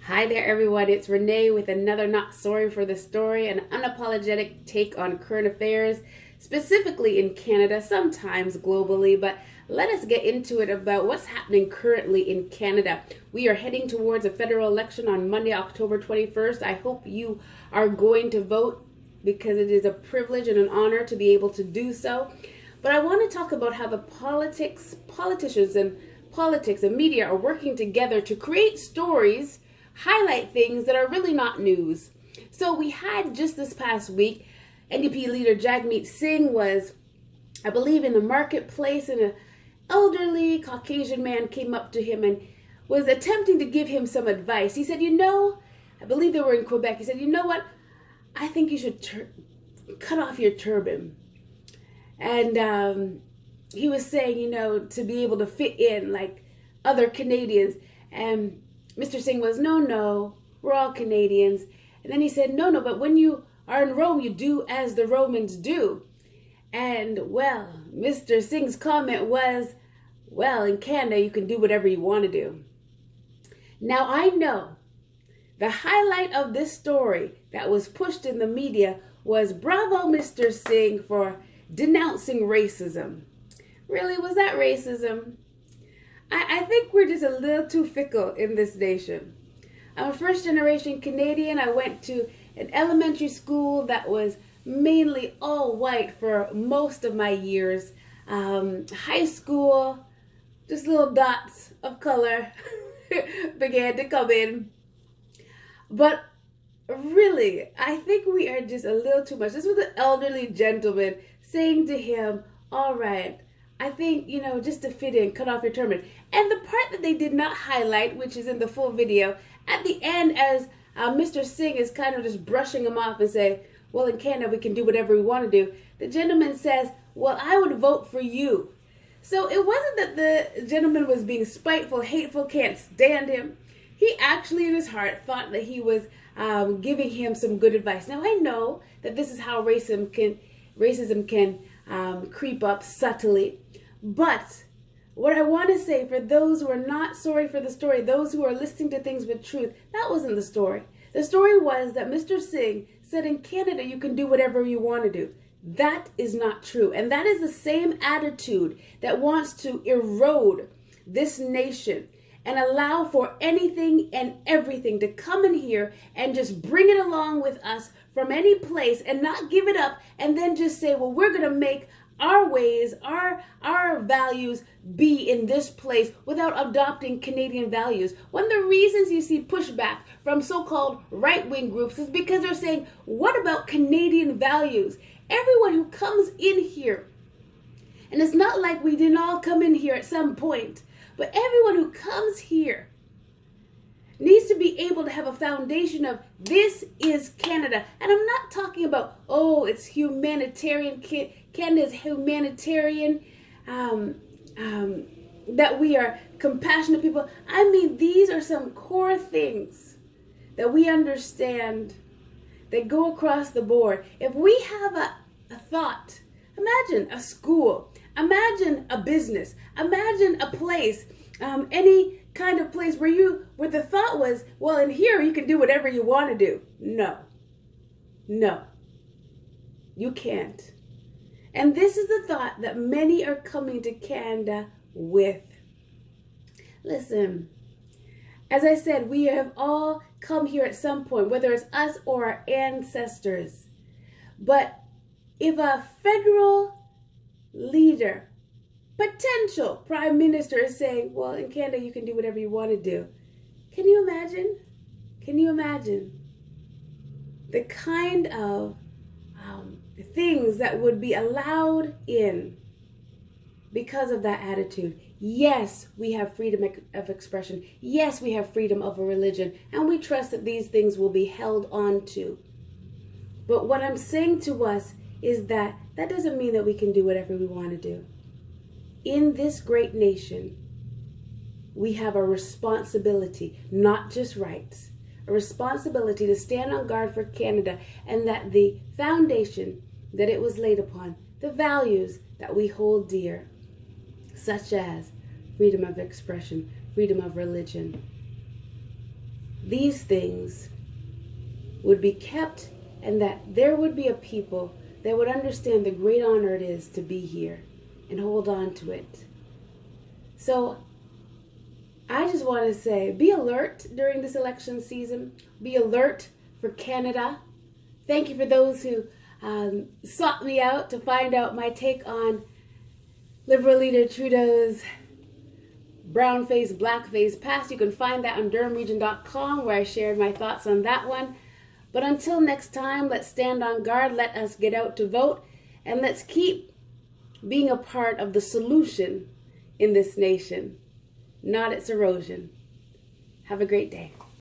Hi there, everyone. It's Renee with another Not Sorry for the Story, an unapologetic take on current affairs, specifically in Canada, sometimes globally, but let us get into it about what's happening currently in Canada. We are heading towards a federal election on Monday, October 21st. I hope you are going to vote because it is a privilege and an honor to be able to do so. But I want to talk about how the politicians and politics and media are working together to create stories, highlight things that are really not news. So we had just this past week, NDP leader Jagmeet Singh was, I believe, in the marketplace, and an elderly Caucasian man came up to him and was attempting to give him some advice. He said, I believe they were in Quebec. He said, you know what? I think you should cut off your turban. And he was saying, to be able to fit in like other Canadians. And Mr. Singh was, no, we're all Canadians. And then he said, no, but when you are in Rome, you do as the Romans do. And, well, Mr. Singh's comment was, well, in Canada, you can do whatever you want to do. Now, I know the highlight of this story that was pushed in the media was bravo, Mr. Singh, for denouncing racism. Really, was that racism? I think we're just a little too fickle in this nation. I'm a first-generation Canadian. I went to an elementary school that was mainly all white for most of my years. High school, just little dots of color began to come in. But really, I think we are just a little too much. This was an elderly gentleman saying to him, all right, I think, just to fit in, cut off your turban. And the part that they did not highlight, which is in the full video, at the end, as Mr. Singh is kind of just brushing him off and saying, well, in Canada, we can do whatever we want to do. The gentleman says, well, I would vote for you. So it wasn't that the gentleman was being spiteful, hateful, can't stand him. He actually, in his heart, thought that he was giving him some good advice. Now, I know that this is how racism can creep up subtly. But what I want to say, for those who are not sorry for the story, those who are listening to things with truth, that wasn't the story. The story was that Mr. Singh said in Canada you can do whatever you want to do. That is not true. And that is the same attitude that wants to erode this nation and allow for anything and everything to come in here and just bring it along with us from any place and not give it up and then just say, well, we're going to make our ways, our values be in this place without adopting Canadian values. One of the reasons you see pushback from so-called right-wing groups is because they're saying, what about Canadian values? Everyone who comes in here, and it's not like we didn't all come in here at some point, but everyone who comes here needs to be able to have a foundation of this is Canada. And I'm not talking about, it's humanitarian, Canada's humanitarian, that we are compassionate people. I mean, these are some core things that we understand that go across the board. If we have a thought, imagine a school, imagine a business, imagine a place, any kind of place where the thought was, well, in here you can do whatever you want to do. No, you can't. And this is the thought that many are coming to Canada with. Listen, as I said, we have all come here at some point, whether it's us or our ancestors. But if a federal leader, potential prime minister, is saying, well, in Canada you can do whatever you want to do, can you imagine? Can you imagine the kind of things that would be allowed in because of that attitude? Yes, we have freedom of expression. Yes, we have freedom of a religion. And we trust that these things will be held on to. But what I'm saying to us is that doesn't mean that we can do whatever we want to do. In this great nation, we have a responsibility, not just rights, a responsibility to stand on guard for Canada, and that the foundation that it was laid upon, the values that we hold dear, such as freedom of expression, freedom of religion, these things would be kept, and that there would be a people that would understand the great honor it is to be here and hold on to it. So I just want to say, be alert during this election season. Be alert for Canada. Thank you for those who sought me out to find out my take on Liberal leader Trudeau's brown face, black face past. You can find that on DurhamRegion.com, where I shared my thoughts on that one. But until next time, let's stand on guard. Let us get out to vote, and let's keep being a part of the solution in this nation, not its erosion. Have a great day.